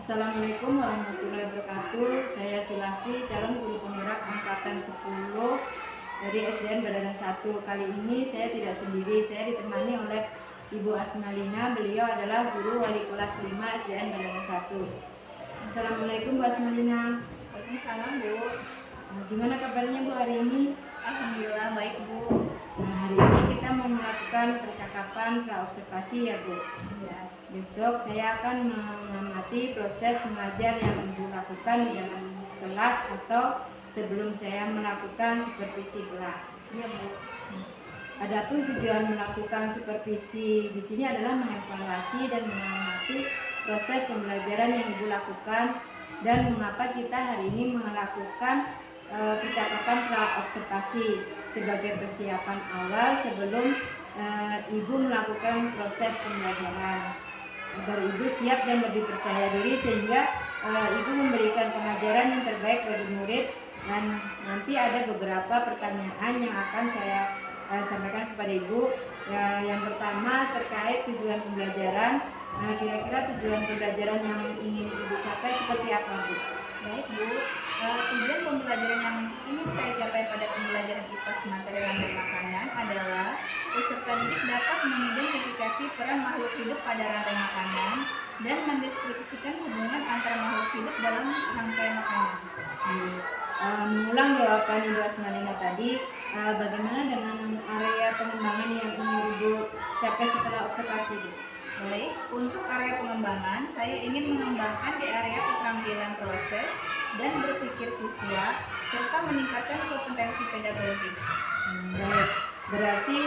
Assalamualaikum warahmatullahi wabarakatuh. Saya Sulafy, calon guru penggerak angkatan 10 dari SDN Badaran 1. Kali ini saya tidak sendiri, saya ditemani oleh Ibu Asmalina. Beliau adalah guru wali kelas 5 SDN Badaran 1. Assalamualaikum Bu Asmalina. Waalaikumsalam Bu. Gimana kabarnya Bu hari ini? Alhamdulillah baik Bu. Nah, hari ini kita mau melakukan percakapan praobservasi ya Bu. Ya. Besok saya akan mengamati proses mengajar yang Ibu lakukan di dalam kelas atau sebelum saya melakukan supervisi kelas. Iya Bu. Adapun tujuan melakukan supervisi di sini adalah mengevaluasi dan mengamati proses pembelajaran yang Ibu lakukan dan mengapa kita hari ini melakukan percakapan praobservasi sebagai persiapan awal sebelum Ibu melakukan proses pembelajaran, agar Ibu siap dan lebih percaya diri sehingga Ibu memberikan pengajaran yang terbaik bagi murid. Dan nanti ada beberapa pertanyaan yang akan saya sampaikan kepada Ibu. Yang pertama terkait tujuan pembelajaran. Kira-kira tujuan pembelajaran yang ingin Ibu capai seperti apa Bu? Baik Bu. Tujuan pembelajaran yang ingin saya capai pada pembelajaran IPA materi rantai makanan adalah peserta didik dapat mengidentifikasi peran makhluk hidup pada rantai makanan dan mendeskripsikan hubungan antara makhluk hidup dalam rantai makanan. Mengulang jawaban Ibu Asmalina tadi, bagaimana dengan area pengembangan yang ingin Ibu capai setelah observasi Bu? Baik, untuk area pengembangan, saya ingin mengembangkan di area keterampilan proses dan berpikir siswa serta meningkatkan kompetensi pedagogik. Baik, berarti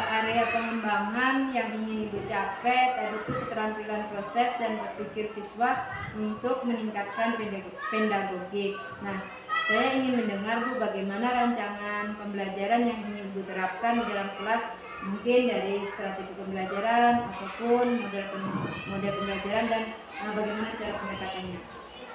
area pengembangan yang ingin Ibu capai tadi itu keterampilan proses dan berpikir siswa untuk meningkatkan pedagogik. Nah, saya ingin mendengar Bu bagaimana rancangan pembelajaran yang ingin Ibu terapkan di dalam kelas, mungkin dari strategi pembelajaran ataupun model pembelajaran dan bagaimana cara pendekatannya.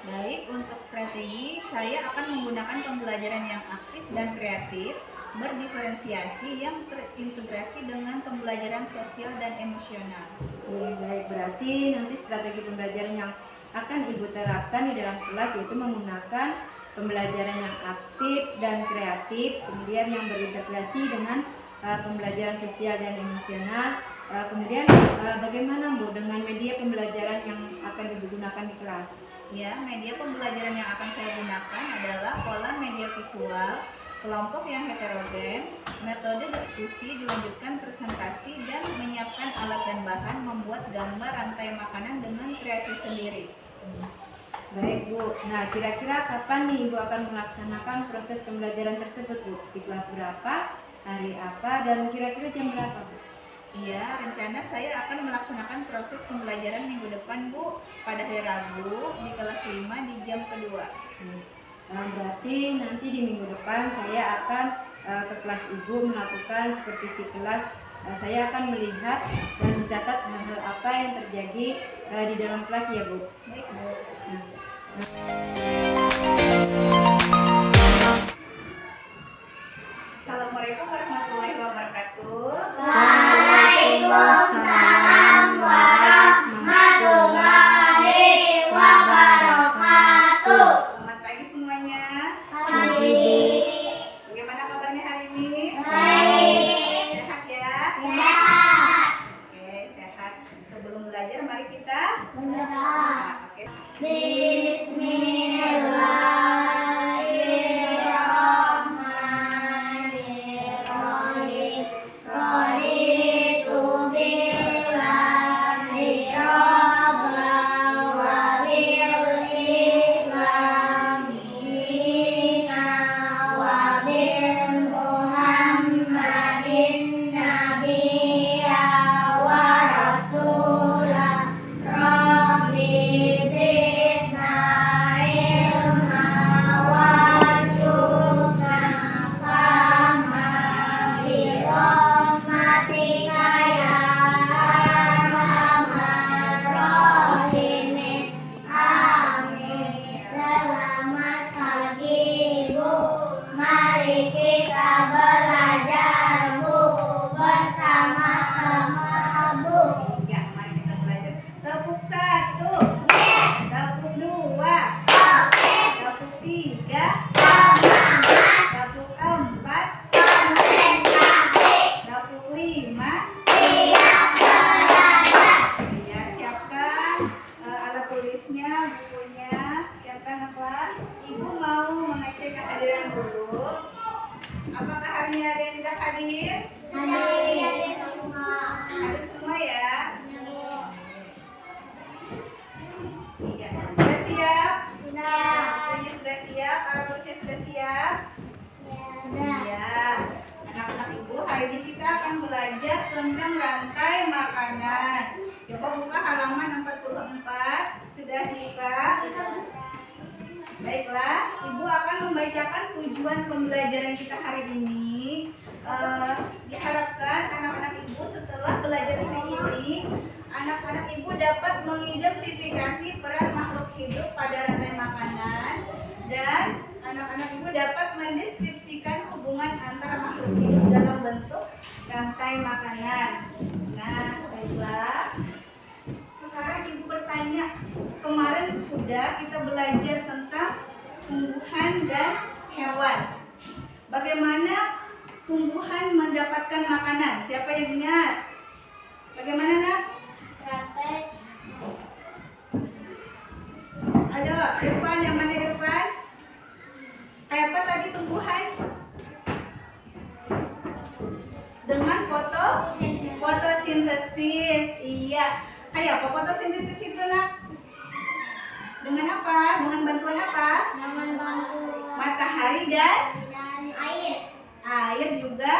Baik, untuk strategi saya akan menggunakan pembelajaran yang aktif dan kreatif, berdiferensiasi yang terintegrasi dengan pembelajaran sosial dan emosional. Baik, berarti nanti strategi pembelajaran yang akan Ibu terapkan di dalam kelas yaitu menggunakan pembelajaran yang aktif dan kreatif, kemudian yang berintegrasi dengan pembelajaran sosial dan emosional. Kemudian bagaimana Bu dengan media pembelajaran yang akan Ibu gunakan di kelas? Ya, media pembelajaran yang akan saya gunakan adalah pola media visual, kelompok yang heterogen, metode diskusi dilanjutkan presentasi, dan menyiapkan alat dan bahan membuat gambar rantai makanan dengan kreasi sendiri. Baik Bu, nah kira-kira kapan nih Ibu akan melaksanakan proses pembelajaran tersebut Bu? Di kelas berapa, hari apa, dan kira-kira jam berapa Bu? Iya, rencana saya akan melaksanakan proses pembelajaran minggu depan Bu, pada hari Rabu di kelas 5 di jam kedua. Berarti nanti di minggu depan saya akan ke kelas Ibu melakukan supervisi kelas. Saya akan melihat dan mencatat hal-hal apa yang terjadi di dalam kelas ya Bu. Baik Bu. Assalamualaikum warahmatullahi wabarakatuh. Waalaikumsalam warahmatullahi wabarakatuh. Selamat pagi semuanya. Pagi. Bagaimana kabarnya hari ini? Baik. Sehat ya? Sehat. Oke, sehat. Sebelum belajar mari kita Berdoa. Oke. Bismillahirrahmanirrahim. Raditu billahi rabban wa bil islami dinan wa bil Muhammadin nabiyya wa rasulah. Rabbi zidna semuanya? Ada yang tidak hadir? Hadir semua. Hadir semua ya. Iya. Sudah siap? Sudah. Waktunya sudah siap? Alat-alatnya sudah siap? Sudah. Iya. Anak-anak ibu, hari ini kita akan belajar tentang rantai makanan. Coba buka halaman 44. Sudah dibuka? Baiklah, ibu akan membacakan tujuan pembelajaran kita hari ini. Diharapkan anak-anak ibu setelah belajar hari ini, anak-anak ibu dapat mengidentifikasi peran makhluk hidup pada rantai makanan dan anak-anak ibu dapat mendeskripsikan hubungan antara makhluk hidup dalam bentuk rantai makanan. Nah, baiklah. Sekarang ibu bertanya, kemarin sudah kita belajar tentang tumbuhan dan hewan. Bagaimana tumbuhan mendapatkan makanan? Siapa yang ingat? Bagaimana, Nak? Rantai. Ada depan, yang mana di depan? Kayak apa tadi tumbuhan? Dengan fotosintesis. Iya. Kayak apa fotosintesis itu, Nak? Dengan apa? Dengan bantuan apa? Dengan bantuan Matahari dan air. air juga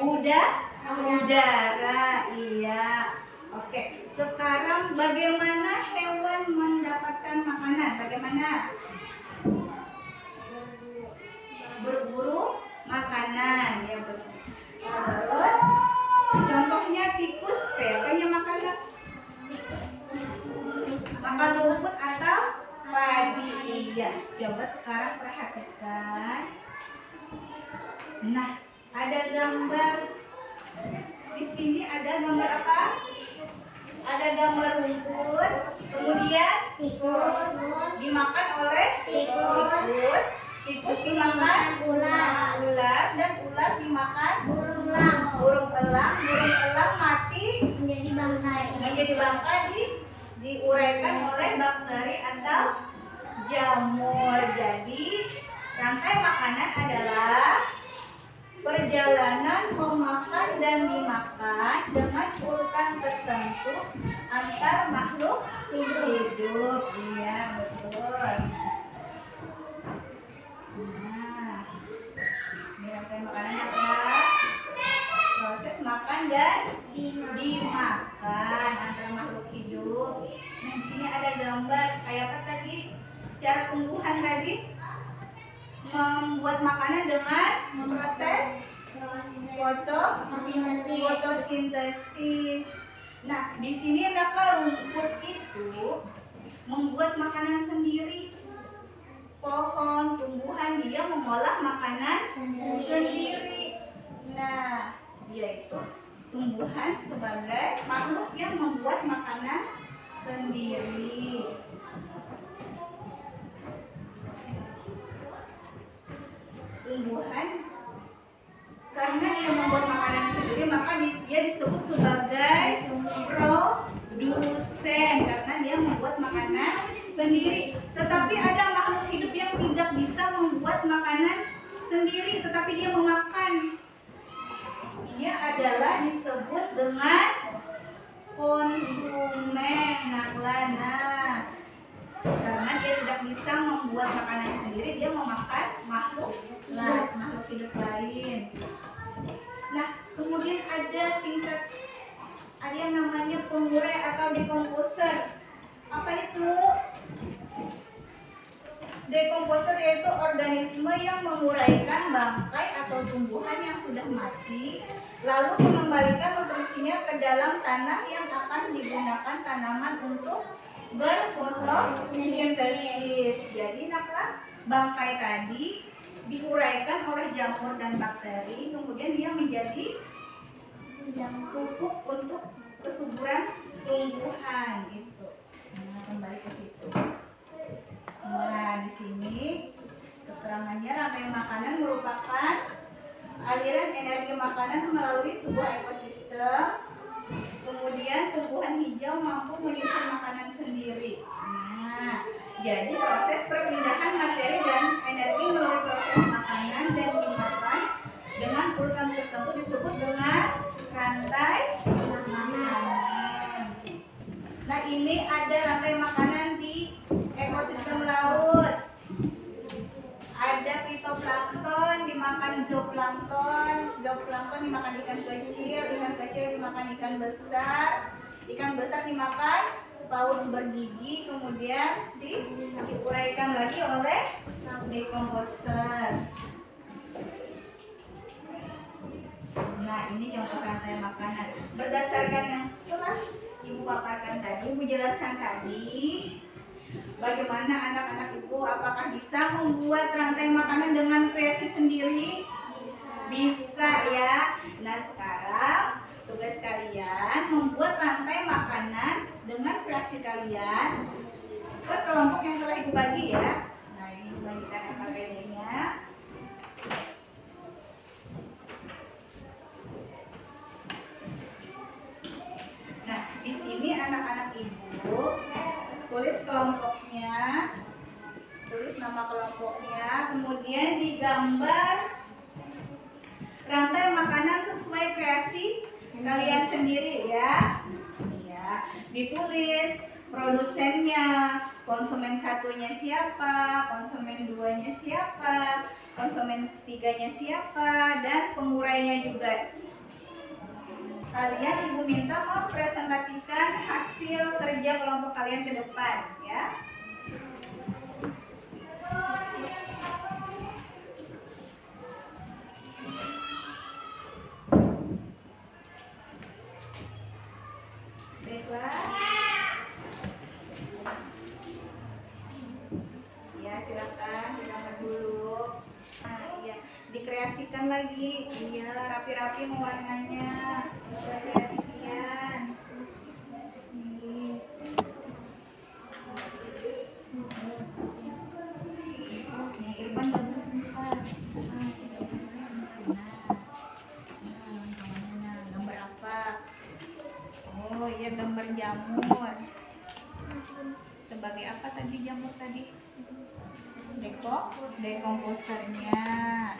udara. Iya. Oke. Sekarang bagaimana hewan mendapatkan makanan? Bagaimana? Berburu makanan. Ya betul. Terus contohnya tikus, apanya makannya? Makan rumput atau padi. Iya. Coba sekarang perhatikan. Nah, ada gambar. Di sini ada gambar apa? Ada gambar rumput. Kemudian Tikus. dimakan oleh Tikus. Tikus dimakan Ular. dan ular dimakan Burung elang. burung elang mati Menjadi bangkai. diuraikan oleh bakteri atau jamur. Jadi rantai makanan adalah perjalanan memakan dan dimakan dengan urutan tertentu antar makhluk hidup. Iya, betul. Nah, ini rantai makanan adalah proses makan dan dimakan antara makhluk hidup. Nah, di sini ada gambar kayak apa tadi? Cara tumbuhan tadi membuat makanan dengan proses fotosintesis. Nah, di sini adalah rumput itu membuat makanan sendiri. Pohon, tumbuhan dia mengolah makanan sendiri. Nah, dia itu tumbuhan sebagai makhluk yang membuat makanan sendiri. Tumbuhan karena dia membuat makanan sendiri, maka dia disebut sebagai produsen karena dia membuat makanan sendiri. Tetapi ada makhluk hidup yang tidak bisa membuat makanan sendiri, tetapi dia memakan. Dia adalah disebut dengan konsumen. Nah, karena dia tidak bisa membuat makanan sendiri, dia memakan makhluk hidup lain. Nah, kemudian ada yang namanya pengurai atau dekomposer. Apa itu? Dekomposer yaitu organisme yang menguraikan bangkai atau tumbuhan yang sudah mati, lalu mengembalikan nutrisinya ke dalam tanah yang akan digunakan tanaman untuk berfotosintesis. Jadi, bangkai tadi diuraikan oleh jamur dan bakteri, kemudian dia menjadi pupuk untuk kesuburan tumbuhan gitu. Nah, kembali ke situ. Nah, di sini keterangannya rantai makanan merupakan aliran energi makanan melalui sebuah ekosistem. Kemudian tumbuhan hijau mampu menyusun makanan sendiri. Nah, jadi proses perpindahan materi dan energi melalui proses makanan dan dimakan ini ada rantai makanan di ekosistem laut. Ada fitoplankton dimakan zooplankton, zooplankton dimakan ikan kecil dimakan ikan besar dimakan paus bergigi, kemudian diuraikan lagi oleh dekomposer. Nah, ini contoh rantai makanan. Berdasarkan yang setelah Ibu paparkan tadi, Ibu jelaskan tadi, bagaimana anak-anak Ibu apakah bisa membuat rantai makanan dengan kreasi sendiri? Bisa ya. Nah, sekarang tugas kalian membuat rantai makanan dengan kreasi kalian ke kelompok yang telah Ibu bagi ya. Nah, ini Ibu bagikan AKPD-nya. Nah, di sini anak-anak Ibu tulis kelompoknya, tulis nama kelompoknya, kemudian digambar rantai makanan sesuai kreasi kalian sendiri ya. Ya, ditulis produsennya, konsumen satunya siapa, konsumen duanya siapa, konsumen tiganya siapa, dan pengurainya juga. Kalian Ibu minta mempresentasikan hasil kerja kelompok kalian ke depan ya. Baiklah. Ya, silakan digambar dulu. Nah, iya, dikreasikan lagi. Iya, rapi-rapi mewarnanya. Kreasikan. Ini. Irfan bagus bentar. Nah, gambar apa? Oh iya, gambar jamur. Sebagai apa tadi jamur tadi? Dekomposernya.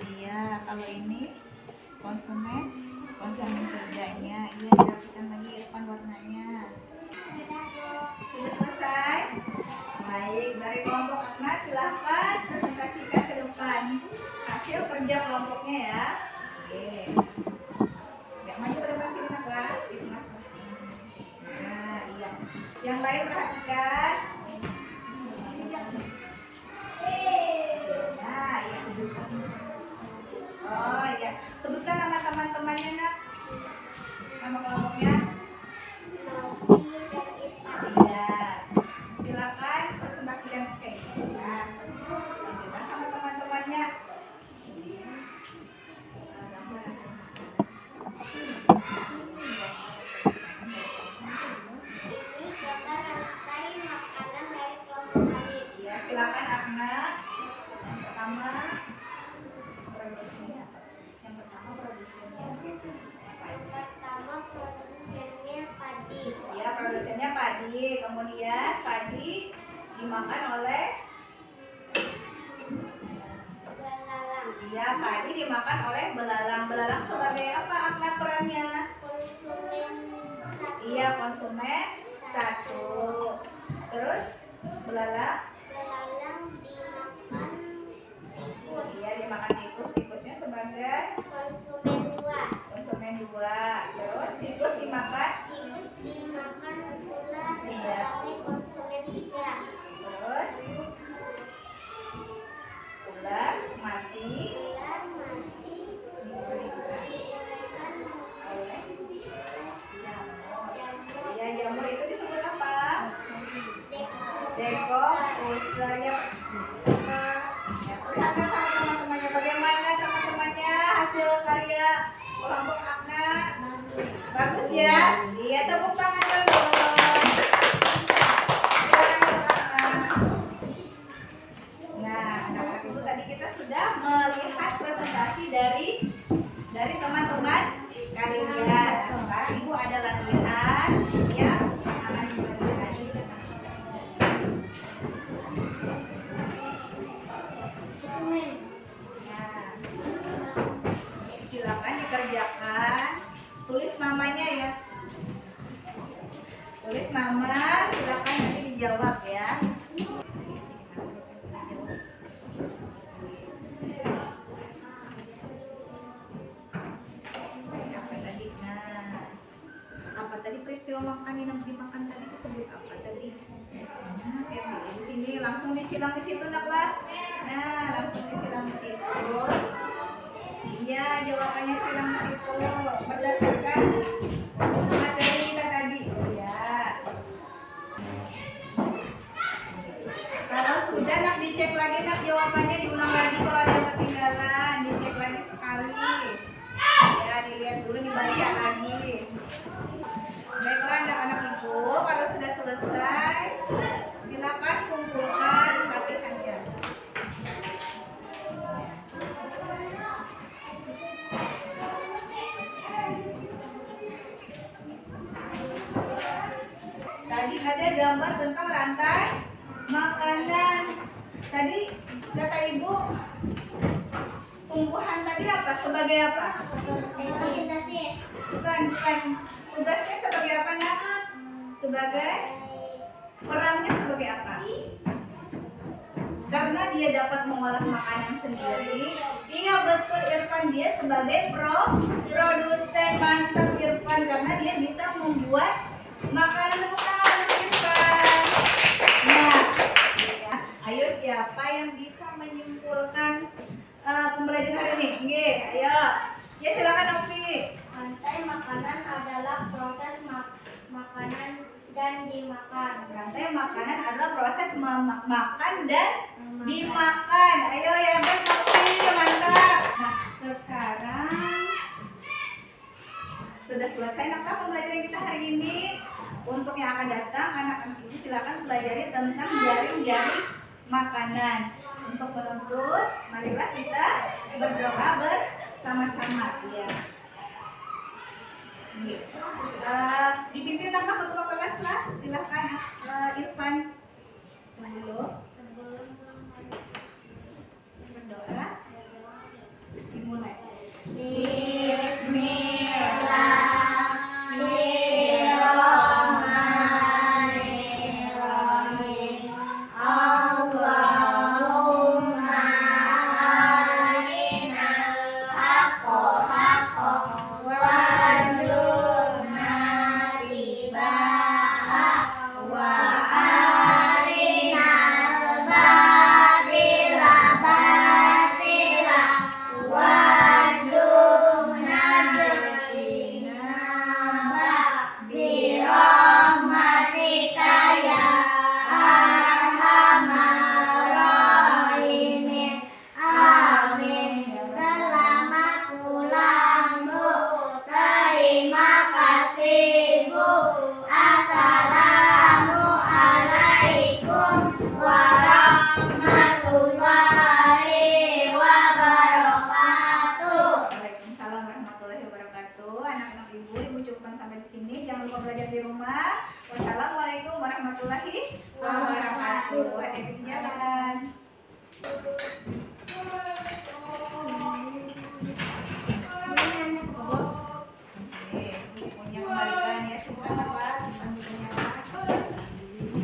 Iya, kalau ini konsumen kerjanya. Iya, dirapikan lagi Irfan warnanya. Sudah selesai? Baik, dari kelompok Akna silahkan presentasikan ke depan hasil kerja kelompoknya ya. Oke. Ya, maju ke depan sini Nakla. Di tengah. Nah, iya. Yang lain perhatikan. Nah, iya. Oh iya, sebutkan nama teman-temannya Nak. Nama kelompoknya. Iya. Silakan presentasikan ke kita. Lanjutkan sama teman-temannya. Iya, silakan Akna. Yang pertama produsennya. Ya, produsennya padi. Kemudian padi dimakan oleh belalang. Iya, padi dimakan oleh belalang. Belalang sebagai apa Akna perannya? Iya, konsumen satu. Terus belalang dimakan tikus. Iya, dimakan tikus. Tikusnya sebagai konsumen dua. Terus tikus dimakan ular sebagai konsumen tiga. Terus ular mati diberikan oleh jamur. Iya, jamur itu disebut apa? Dekomposer. Ya, perhatikan sama teman-temannya. Bagaimana teman-temannya hasil karya kelompok Akna? Bagus ya? Iya, tepuk tangan dulu. Nah, anak-anak Ibu tadi kita sudah melihat presentasi dari teman-teman kalian. Sekarang Ibu ada latihan yang akan dilakukan. Nah, silakan dikerjakan. Tulis namanya ya. Tulis nama, silakan Nah, di sini langsung disilang di situ nak lah. Nah, langsung disilang di situ. Iya, jawabannya silang di situ berdasarkan materi kita tadi. Ya. Kalau sudah nak dicek lagi nak jawabannya, diulang lagi kalau ada yang ketinggalan, dicek lagi sekali. Ya, dilihat dulu, dibaca lagi. Baiklah anak-anak ibu, kalau sudah selesai silakan kumpulkan latihannya. Tadi ada gambar tentang rantai makanan. Tadi kata ibu, tumbuhan tadi apa? Sebagai apa? Bukan. Tugasnya sebagai apa nak? Sebagai perannya sebagai apa? Karena dia dapat mengolah makanan sendiri. Iya betul Irfan, dia sebagai produsen. Mantap Irfan, karena dia bisa membuat makanan. Tepuk tangan untuk Irfan. Nah, ya. Ayo siapa yang bisa menyimpulkan pembelajaran hari ini? Nggih, ayo. Ya silakan Opi. Rantai makanan adalah proses makanan dan dimakan. Rantai makanan adalah proses makan dan dimakan. Ayo ya Opi, mantap. Nah, sekarang sudah selesai nakah pembelajaran kita hari ini. Untuk yang akan datang, anak-anak ibu silakan pelajari tentang jaring-jaring makanan. Untuk menuntut, marilah kita berdoa bersama-sama. Ya. Dipimpin nakah ketua kelas lah. Silakan Irfan sebelum berdoa dimulai. Wassalamualaikum warahmatullahi wabarakatuh. Hati-hati jalan. Bukunya kembalikan ya, simpan apa? Simpan bukunya apa? Assalamualaikum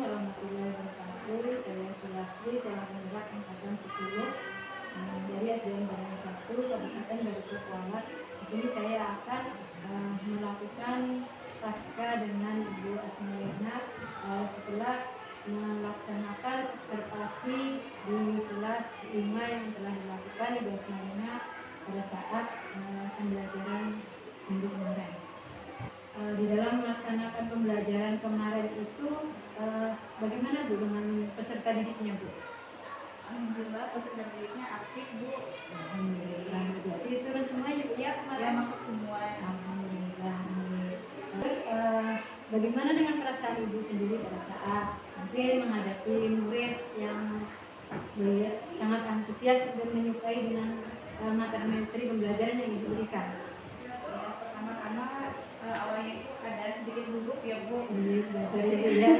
warahmatullahi wabarakatuh. Saya Sulastri, telah menerap angkatan 10 dari SDN Barangan 1 Kabupaten Dago Kuala. Di sini saya akan melakukan pasca dengan Ibu Asmiana setelah melaksanakan observasi di kelas 5 yang telah dilakukan Ibu Asmiana pada saat pembelajaran minggu kemarin. Di dalam melaksanakan pembelajaran kemarin itu bagaimana Bu dengan peserta didiknya Bu? Alhamdulillah peserta didiknya aktif Bu. Alhamdulillah. Jadi turun semua ya Bu ya kemarin? Ya masuk semua. Alhamdulillah. Terus bagaimana dengan perasaan Ibu sendiri pada saat mungkin menghadapi murid yang sangat antusias dan menyukai dengan materi pembelajaran yang Ibu berikan? Pertama-tama awalnya itu ada sedikit gugup ya Bu. Belajar ya.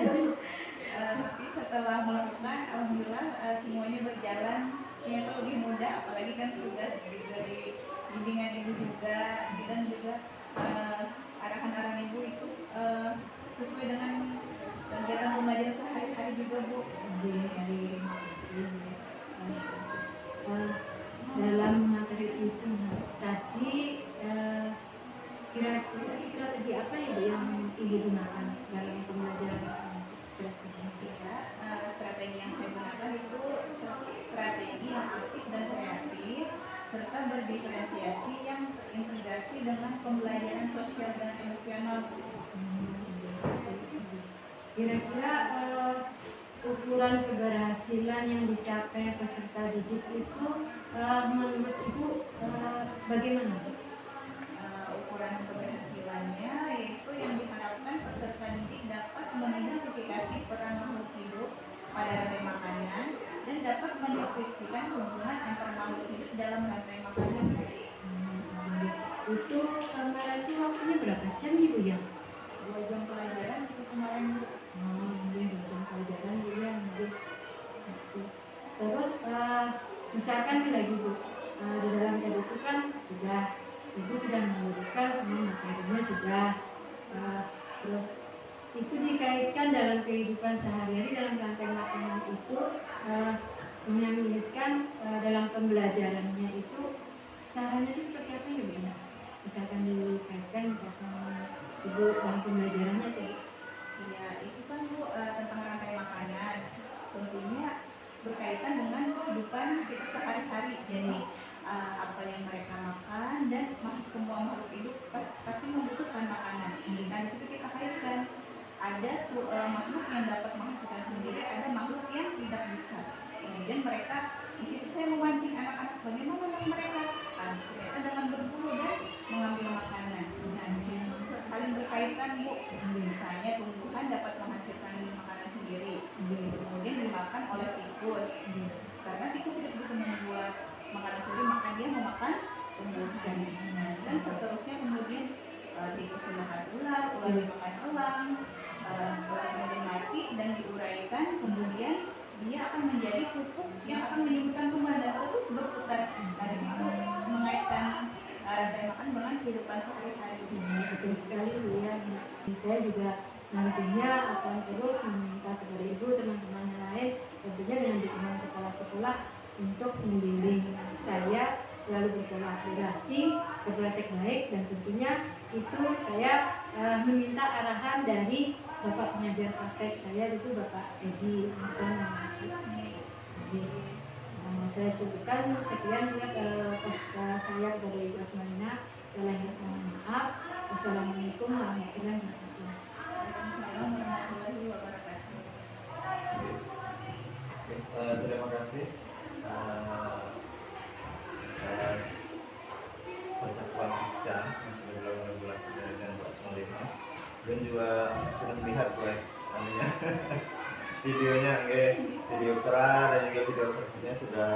Tapi setelah melakukan, alhamdulillah semuanya berjalan ternyata lebih mudah. Apalagi kan sudah dari bimbingan ibu juga, dan juga arahan-arahan ibu itu sesuai dengan kegiatan pembelajaran sehari-hari juga Bu. Dalam materi itu tadi kira-kira strategi apa ya Bu yang Ibu gunakan dalam pembelajaran strategi? Strategi yang saya gunakan itu strategi yang aktif dan kreatif serta berdiferensiasi yang terintegrasi dengan pembelajaran sosial dan emosional. Kira-kira ukuran keberhasilan yang dicapai peserta didik itu menurut Ibu bagaimana? Ukuran keberhasilannya yaitu yang diharapkan peserta didik dapat mengidentifikasi peran makhluk hidup pada rantai makanan dan dapat mendeskripsikan hubungan antara makhluk hidup dalam rantai makanan. Itu kemarin itu waktunya berapa jam Ibu ya? 2 jam pelajaran itu kemarin. Iya, 2 jam pelajaran juga. Terus misalkan lagi Bu, di dalam tadi itu kan Ibu sudah memberikan semua materinya sudah, terus itu dikaitkan dalam kehidupan sehari-hari dalam rantai makanan itu menyambungkan dalam pembelajarannya itu caranya itu seperti apa ya Bu? Misalkan dikaitkan Ibu dalam pembelajarannya tadi. Ya, itu kan Bu tentang rantai makanan. Tentunya berkaitan dengan kehidupan kita sehari-hari. Jadi apa yang mereka makan dan semua makhluk hidup pasti membutuhkan makanan. Nah, di situ kita kaitkan ada makhluk yang dapat menghasilkan sendiri, ada makhluk yang tidak bisa. Kemudian mereka di situ saya memancing anak-anak bagaimana mereka ternyata dengan berburu dan mengambil makanan. Nah, di sini saling berkaitan Bu. Misalnya tumbuhan dapat menghasilkan makanan sendiri, kemudian dimakan oleh tikus. Karena tikus tidak bisa membuat makanan sendiri, maka dia memakan tumbuhan. Dan seterusnya kemudian tikus dimakan ular dimakan elang, ular kemudian mati dan diuraikan, kemudian dia akan menjadi pupuk yang akan menyembuhkan tumbuhan dan terus berputar. Dari situ mengaitkan rantai makan dengan kehidupan sehari-hari. Betul sekali Bu ya. Saya juga nantinya akan terus meminta kepada Ibu teman-teman yang lain, tentunya dengan dukungan kepala sekolah untuk membimbing saya selalu berkolaborasi, berpraktek baik, dan tentunya itu saya meminta arahan dari Bapak pengajar praktek saya itu Bapak Edi Anton. Saya cukupkan sekian ya saya kepada Ibu Asmalina. Saya mohon maaf. Wassalamualaikum warahmatullahi wabarakatuh. Waalaikumsalam warahmatullahi wabarakatuh. Terima kasih atas percakapan Christian yang sudah dilakukan regulasi dengan Bu Asmalina, dan juga sudah melihat videonya, video peran dan juga video servisnya sudah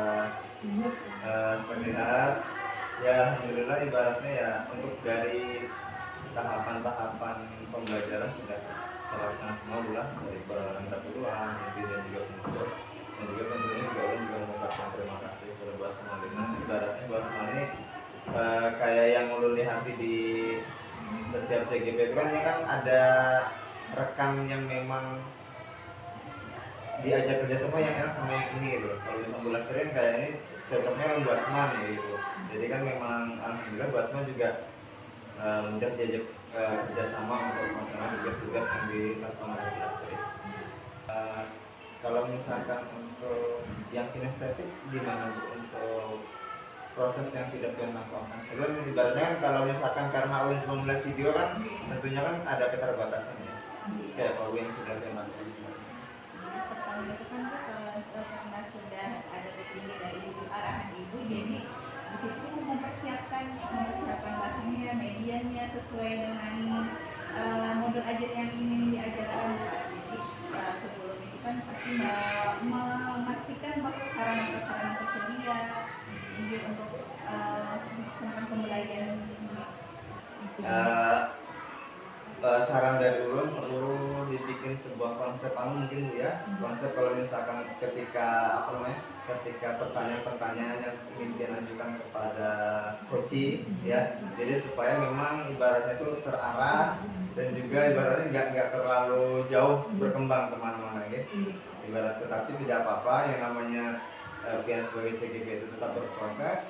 terlihat. Ya, alhamdulillah ibaratnya ya untuk dari tahapan-tahapan pembelajaran sudah terlaksana semua dari pendahuluan, inti dan juga penutup, dan juga tentunya juga mengucapkan terima kasih kepada Bu Asmalina. Ibaratnya Bu Asmalina kayak yang ulun lihat di setiap CGP itu kan, kan ada rekan yang memang diajak kerjasama yang enak sama yang ini gitu. Kalau di Sambulan Sering kayak ini cocoknya dengan Bu Asma nih gitu. Jadi kan memang alhamdulillah Bu Asma juga mudah diajak kerjasama untuk melaksanakan tugas-tugas yang dilakukan oleh Bu Asma. Kalau misalkan untuk yang kinestetik gimana Bu untuk proses yang sudah dilakukan? Itu ibaratnya kan kalau misalkan karena ulun cuma melihat video kan tentunya kan ada keterbatasannya. Kayak kalau yang sudah dilakukan. Pertama itu kan karena sudah ada petinggi dari arahan Ibu, jadi di situ mempersiapkan bahannya, medianya sesuai dengan modul ajar yang ingin diajarkan. Jadi sebelum itu kan pasti memastikan bahwa sarana-sarana tersedia untuk tentang pembelajaran. Saran dari ulun perlu dipikir bikin sebuah konsep mungkin Bu ya, konsep kalau misalkan ketika ketika pertanyaan-pertanyaan yang ingin Pian ajukan kepada coaching ya, jadi supaya memang ibaratnya itu terarah dan juga ibaratnya nggak terlalu jauh berkembang kemana-mana gitu. Ibarat tetapi tidak apa-apa, yang namanya Pian sebagai CGP itu tetap berproses.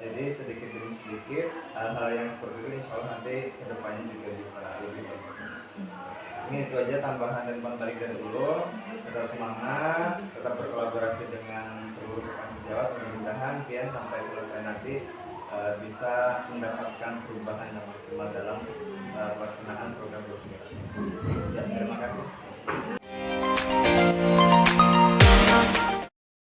Jadi sedikit demi sedikit hal-hal yang seperti itu insya Allah nanti kedepannya juga bisa lebih bagus. Ini itu aja tambahan dan balik dari dulu. Tetap semangat, tetap berkolaborasi dengan seluruh rekan sejawat. Mudah-mudahan Pian sampai selesai nanti bisa mendapatkan perubahan yang maksimal dalam pelaksanaan program dokter. Ya, terima kasih.